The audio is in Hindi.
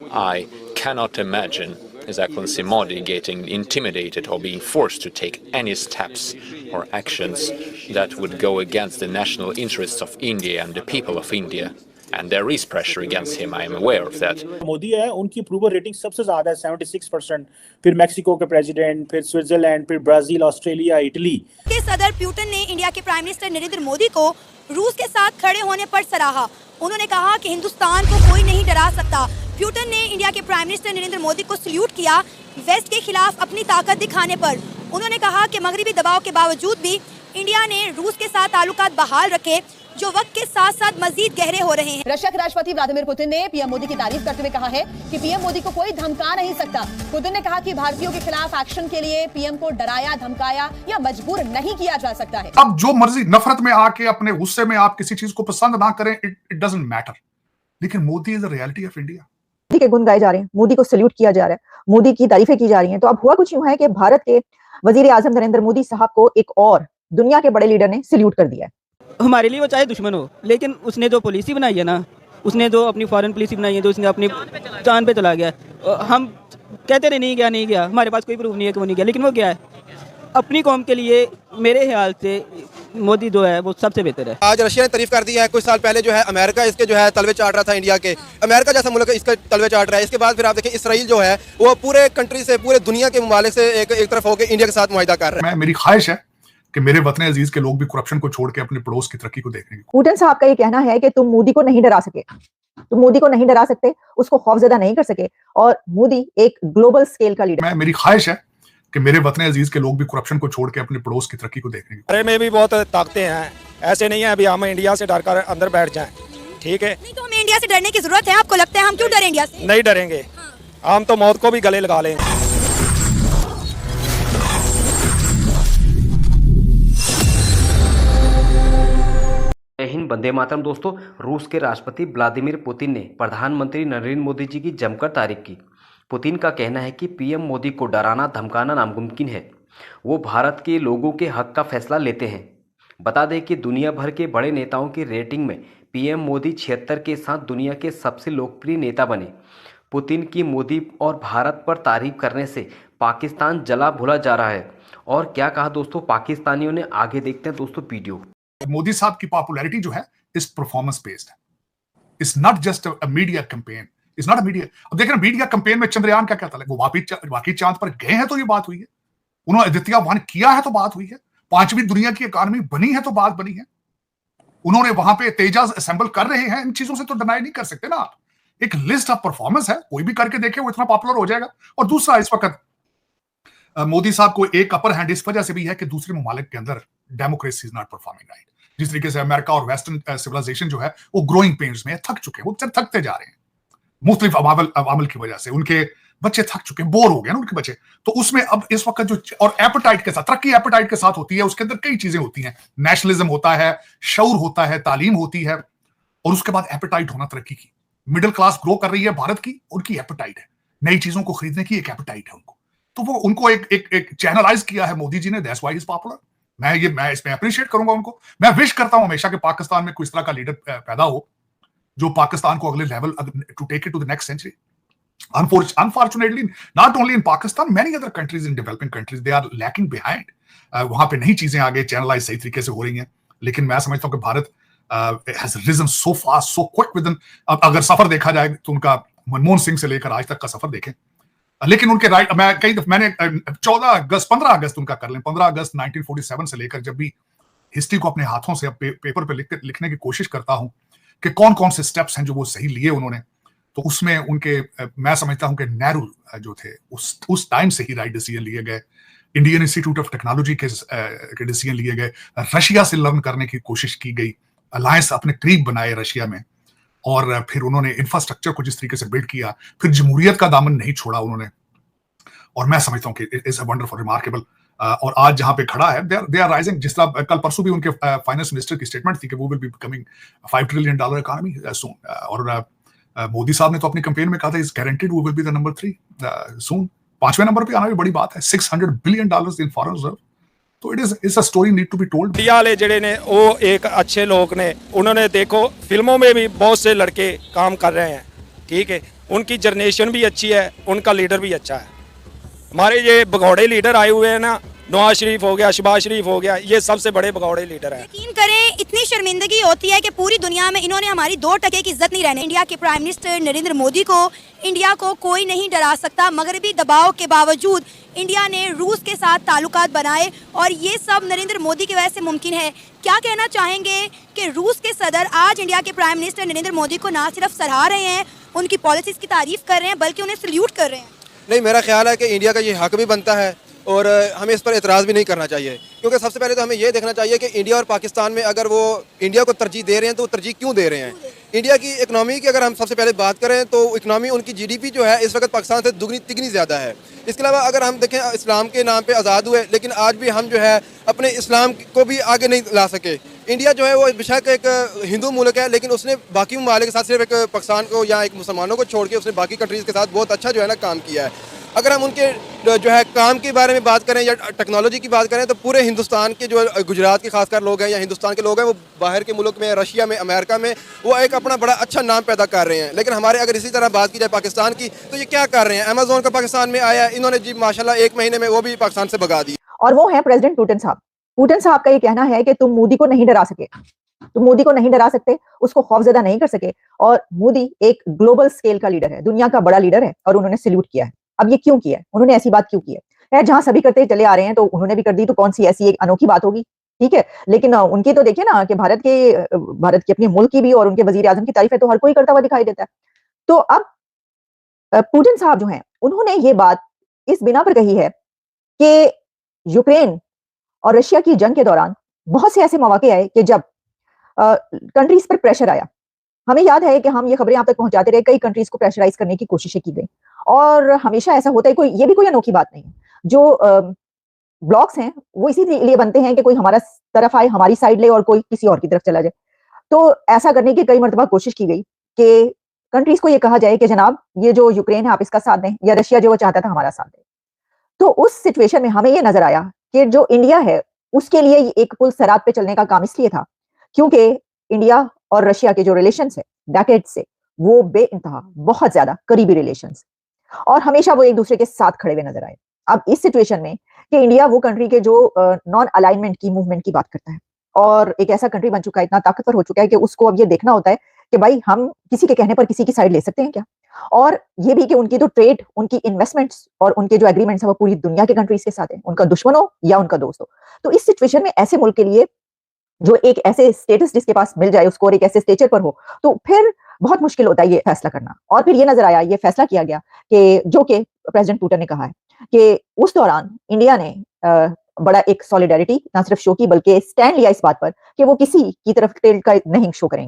I cannot imagine His Excellency Modi getting intimidated or being forced to take any steps or actions that would go against the national interests of India and the people of India. And there is pressure against him, I am aware of that. Modi है, उनकी अप्रूवल रेटिंग सबसे ज्यादा है 76%। फिर मैक्सिको के प्रेसिडेंट, फिर स्विट्जरलैंड, फिर ब्राजील, ऑस्ट्रेलिया, इटली के सदर पुतिन ने इंडिया के प्राइम मिनिस्टर नरेंद्र मोदी को रूस के साथ खड़े होने पर सराहा। उन्होंने कहा कि हिंदुस्तान को कोई नहीं डरा सकता। पुतिन ने इंडिया के प्राइम मिनिस्टर नरेंद्र मोदी को सल्यूट किया वेस्ट के खिलाफ अपनी ताकत दिखाने पर। उन्होंने कहा कि मगरबी दबाव के बावजूद भी इंडिया ने रूस के साथ ताल्लुकात बहाल रखे, जो वक्त के साथ साथ मजीद गहरे हो रहे हैं। रशिया के राष्ट्रपति व्लादिमीर पुतिन ने पीएम मोदी की तारीफ करते हुए कहा है कि पीएम मोदी को कोई धमका नहीं सकता। पुतिन ने कहा कि भारतीयों के खिलाफ एक्शन के लिए पीएम को डराया, धमकाया या मजबूर नहीं किया जा सकता है। अब जो मर्जी नफरत में आके अपने गुस्से में आप किसी चीज को पसंद ना करें, इट डजंट मैटर, लेकिन Modi is the reality of India. Modi के गुण गाए जा रहे हैं, मोदी को सल्यूट किया जा रहा है, मोदी की तारीफें की जा रही हैं। तो अब हुआ कुछ यूं है कि भारत के वजीर आजम नरेंद्र मोदी साहब को एक और दुनिया के बड़े लीडर ने सल्यूट कर दिया है। हमारे लिए वो चाहे दुश्मन हो, लेकिन उसने जो पॉलिसी बनाई है ना, उसने जो अपनी फॉरेन पॉलिसी बनाई है, तो उसने अपनी जान पे चला गया। हम कहते रहे नहीं गया, हमारे पास कोई प्रूफ नहीं है कि वो नहीं गया, लेकिन वो गया है अपनी कौम के लिए। मेरे ख्याल से मोदी जो है वो सबसे बेहतर है। आज रशिया ने तारीफ कर दी है। कुछ साल पहले जो है अमेरिका इसके जो है तलवे चाट रहा था इंडिया के। अमेरिका जैसा मुल्क इसके तलवे चाट रहा है। इसके बाद फिर आप देखें इसराइल जो है वो पूरे कंट्री से, पूरे दुनिया के ममालिक से एक तरफ होकर इंडिया के साथ मुआहिदा कर रहा है। मेरी ख्वाहिश है कि मेरे वतन अजीज के लोग भी करप्शन को छोड़ के अपने पड़ोस की तरक्की को देखने की। पुतिन साहब का ये कहना है कि तुम मोदी को नहीं डरा सके, तुम मोदी को नहीं डरा सकते, उसको खौफजदा नहीं कर सके, और मोदी एक ग्लोबल स्केल का लीडर। मेरी ख्वाहिश है कि मेरे वतन अजीज के लोग भी करप्शन को छोड़ के अपने पड़ोस की तरक्की को देखने की। अरे में भी बहुत ताकतें हैं, ऐसे नहीं है अभी हम इंडिया से डर कर अंदर बैठ जाएं, ठीक है? नहीं तो हमें इंडिया से डरने की जरूरत है? आपको लगता है हम क्यों डरे इंडिया से? नहीं डरेंगे, हम तो मौत को भी गले लगा लेंगे। जय हिंद, वंदे मातरम। दोस्तों, रूस के राष्ट्रपति व्लादिमीर पुतिन ने प्रधानमंत्री नरेंद्र मोदी जी की जमकर तारीफ की। पुतिन का कहना है कि पीएम मोदी को डराना धमकाना नामुमकिन है, वो भारत के लोगों के हक का फैसला लेते हैं। बता दें कि दुनिया भर के बड़े नेताओं की रेटिंग में पीएम मोदी 76 के साथ दुनिया के सबसे लोकप्रिय नेता बने। पुतिन की मोदी और भारत पर तारीफ करने से पाकिस्तान जला भुला जा रहा है। और क्या कहा दोस्तों पाकिस्तानियों ने, आगे देखते हैं दोस्तों वीडियो। मोदी साहब की पॉपुलैरिटी जो है इस परफॉर्मेंस बेस्ड है। It's not just a media campaign, it's not a media. अब देख रहे मीडिया कैंपेन में चंद्रयान क्या कहता है, वो वाकई चांद पर गए हैं तो ये बात हुई है, उन्होंने आदित्य-1 किया है तो बात हुई है, 5वीं दुनिया की इकोनॉमी बनी है तो बात बनी है, उन्होंने वहां पे तेजाज असेंबल कर रहे हैं। इन चीजों से तो डिनाई नहीं कर सकते ना आप। एक लिस्ट ऑफ परफॉर्मेंस है, कोई भी करके देखे वो इतना पॉपुलर हो जाएगा। और दूसरा, इस वक्त मोदी साहब को एक अपर हैंड इस वजह से भी है कि दूसरे ममालिक के अंदर democracy is not performing right. जिस तरीके से अमेरिका और वेस्टर्न सिविलाइजेशन जो है वो ग्रोइंग पेन्स में थक चुके हैं, वो थकते जा रहे हैं मुख्तलिफ अवामल की वजह से। उनके बच्चे थक चुके हैं, बोर हो गए ना उनके बच्चे। तो उसमें अब इस वक्त जो, और एपेटाइट के साथ, तरक्की एपेटाइट के साथ होती है, उसके अंदर कई चीजें होती हैं। नेशनलिज्म होता है, शऊर होता है, तालीम होती है, और उसके बाद एपेटाइट होना तरक्की की। मिडिल क्लास ग्रो कर रही है भारत की, उनकी एपेटाइट है, नई चीजों को खरीदने की एक एपेटाइट है उनको। तो वो उनको एक चैनलाइज किया है मोदी जी ने, that's why he is popular. मैं इसमें अप्रिशिएट करूंगा उनको। मैं विश करता हूं हमेशा कि पाकिस्तान में कोई इस तरह का लीडर पैदा हो जो पाकिस्तान को अगले level, to take it to the next century. Unfortunately, not only in Pakistan, many other countries in developing countries, they are lacking behind. वहां पे नई चीजें आगे चैनलाइज सही तरीके से हो रही हैं, लेकिन मैं समझता हूं कि Bharat has risen so fast, so quick within. अगर सफर देखा जाए तो उनका मनमोहन सिंह से लेकर आज तक का सफर देखें, लेकिन उनके राइट, मैंने 15 अगस्त उनका कर लें, 15 अगस्त 1947 से लेकर जब भी हिस्ट्री को अपने हाथों से पेपर पे लिखने की कोशिश करता हूं कि कौन कौन से स्टेप्स हैं जो वो सही लिए उन्होंने, तो उसमें उनके, मैं समझता हूं कि नेहरू जो थे उस टाइम से ही राइट डिसीजन लिए गए। इंडियन इंस्टीट्यूट ऑफ टेक्नोलॉजी के डिसीजन लिए गए, रशिया से लर्न करने की कोशिश की गई, अलायंस अपने करीब बनाए रशिया में, और फिर उन्होंने इंफ्रास्ट्रक्चर को जिस तरीके से बिल्ड किया, फिर जमहूरियत का दामन नहीं छोड़ा उन्होंने। और मैं समझता हूं कि it is a wonderful, remarkable. और आज जहां पे खड़ा है, दे आर राइजिंग। जिस तरह कल परसों भी उनके फाइनेंस मिनिस्टर की स्टेटमेंट थी कि वो will be becoming $5 trillion economy soon. और मोदी साहब ने तो अपनी कैंपेन में कहा था, is guaranteed we will be the number 3 soon. 5वें नंबर पे आना भी बड़ी बात है। $600 बिलियन इन फॉरेन रिजर्व। तो it's a story need to be told. India वाले जेडे ने वो एक अच्छे लोग ने, उन्होंने देखो फिल्मों में भी बहुत से लड़के काम कर रहे हैं, ठीक है, उनकी जनरेशन भी अच्छी है, उनका लीडर भी अच्छा है। हमारे ये भगौड़े लीडर आए हुए हैं ना, नवाज शरीफ हो गया, शहबाज शरीफ हो गया, ये सबसे बड़े भगौड़े लीडर हैं। यकीन करें इतनी शर्मिंदगी होती है कि पूरी दुनिया में इन्होंने हमारी 2% की इज्जत नहीं रहने। इंडिया के प्राइम मिनिस्टर नरेंद्र मोदी को इंडिया को कोई नहीं डरा सकता। मगरबी दबाव के बावजूद इंडिया ने रूस के साथ ताल्लुकात बनाए और ये सब नरेंद्र मोदी की वजह से मुमकिन है। क्या कहना चाहेंगे कि रूस के सदर आज इंडिया के प्राइम मिनिस्टर नरेंद्र मोदी को ना सिर्फ सराह रहे हैं, उनकी पॉलिसीज की तारीफ कर रहे हैं, बल्कि उन्हें सल्यूट कर रहे हैं? नहीं, मेरा ख्याल है कि इंडिया का ये हक भी बनता है और हमें इस पर एतराज़ भी नहीं करना चाहिए, क्योंकि सबसे पहले तो हमें ये देखना चाहिए कि इंडिया और पाकिस्तान में अगर वो इंडिया को तरजीह दे रहे हैं तो वो तरजीह क्यों दे रहे हैं। इंडिया की इकनॉमी की अगर हम सबसे पहले बात करें तो इकनॉमी उनकी जीडीपी जो है इस वक्त पाकिस्तान से दुगनी तिगनी ज़्यादा है। इसके अलावा अगर हम देखें, इस्लाम के नाम पे आज़ाद हुए, लेकिन आज भी हम जो है अपने इस्लाम को भी आगे नहीं ला सके। इंडिया जो है वो बेशक एक हिंदू मुल्क है, लेकिन उसने बाकी ममालिक के साथ सिर्फ एक पाकिस्तान को या एक मुसलमानों को छोड़ के उसने बाकी कंट्रीज़ के साथ बहुत अच्छा जो है ना काम किया है। अगर हम उनके जो है काम के बारे में बात करें या टेक्नोलॉजी की बात करें तो पूरे हिंदुस्तान के जो गुजरात के खासकर लोग हैं या हिंदुस्तान के लोग हैं, वो बाहर के मुल्क में, रशिया में, अमेरिका में वो एक अपना बड़ा अच्छा नाम पैदा कर रहे हैं। लेकिन हमारे अगर इसी तरह बात की जाए पाकिस्तान की, तो ये क्या कर रहे हैं? अमेजोन का पाकिस्तान में आया, इन्होंने जी माशाल्लाह 1 महीने में वो भी पाकिस्तान से भगा दी। और वो है प्रेसिडेंट पुतिन साहब। पुतिन साहब का ये कहना है कि तुम मोदी को नहीं डरा सके, तुम मोदी को नहीं डरा सकते, उसको खौफजदा नहीं कर सके। और मोदी एक ग्लोबल स्केल का लीडर है, दुनिया का बड़ा लीडर है और उन्होंने सल्यूट किया है। अब ये क्यों किया है, उन्होंने ऐसी बात क्यों की है? जहां सभी करते चले आ रहे हैं तो उन्होंने भी कर दी, तो कौन सी ऐसी एक अनोखी बात होगी? ठीक है, लेकिन उनकी तो देखिए ना कि भारत की अपने मुल्क की भी और उनके वजीर आजम की तारीफ तो हर कोई करता हुआ दिखाई देता है। तो अब पुतिन साहब जो हैं, उन्होंने ये बात इस बिना पर कही है कि यूक्रेन और रशिया की जंग के दौरान बहुत से ऐसे मौके आए कि जब कंट्रीज पर प्रेशर आया। हमें याद है कि हम ये खबरें आप तक पहुंचाते रहे, कई कंट्रीज को प्रेशराइज करने की कोशिशें की गई और हमेशा ऐसा होता है। ये भी कोई अनोखी बात नहीं है। जो ब्लॉक्स हैं वो इसीलिए बनते हैं कि कोई हमारा तरफ आए, हमारी साइड ले और कोई किसी और की तरफ चला जाए। तो ऐसा करने की कई मरतबा कोशिश की गई कि कंट्रीज को ये कहा जाए कि जनाब ये जो यूक्रेन है आप इसका साथ दें, या रशिया जो वो चाहता था हमारा साथ दें। तो उस सिचुएशन में हमें ये नजर आया कि जो इंडिया है उसके लिए एक पुल सरात पे चलने का काम इसलिए था क्योंकि इंडिया और रशिया के जो रिलेशंस है डेकेड्स से, वो बेइंतहा बहुत ज्यादा करीबी रिलेशंस, और हमेशा वो एक दूसरे के साथ खड़े हुए नजर आए। अब इस सिचुएशन में कि इंडिया वो कंट्री के जो नॉन अलाइनमेंट की मूवमेंट की बात करता है और एक ऐसा कंट्री बन चुका है, इतना ताकतवर हो चुका है कि उसको अब ये देखना होता है कि भाई हम किसी के कहने पर किसी की साइड ले सकते हैं क्या, और ये भी कि उनकी जो ट्रेड, उनकी इन्वेस्टमेंट्स और उनके जो एग्रीमेंट्स है वो पूरी दुनिया के कंट्रीज के साथ है, उनका दुश्मन हो या उनका दोस्त हो। तो इस सिचुएशन में ऐसे मुल्क के लिए जो एक ऐसे स्टेटस जिसके पास मिल जाए उसको और एक ऐसे स्टेचर पर हो, तो फिर बहुत मुश्किल होता है ये फैसला करना। और फिर ये नजर आया, ये फैसला किया गया कि जो कि प्रेसिडेंट पुतिन ने कहा है कि उस दौरान इंडिया ने बड़ा एक सॉलिडारिटी ना सिर्फ शो की बल्कि स्टैंड लिया इस बात पर कि वो किसी की तरफ टिल्ट का नहीं शो करेंगे।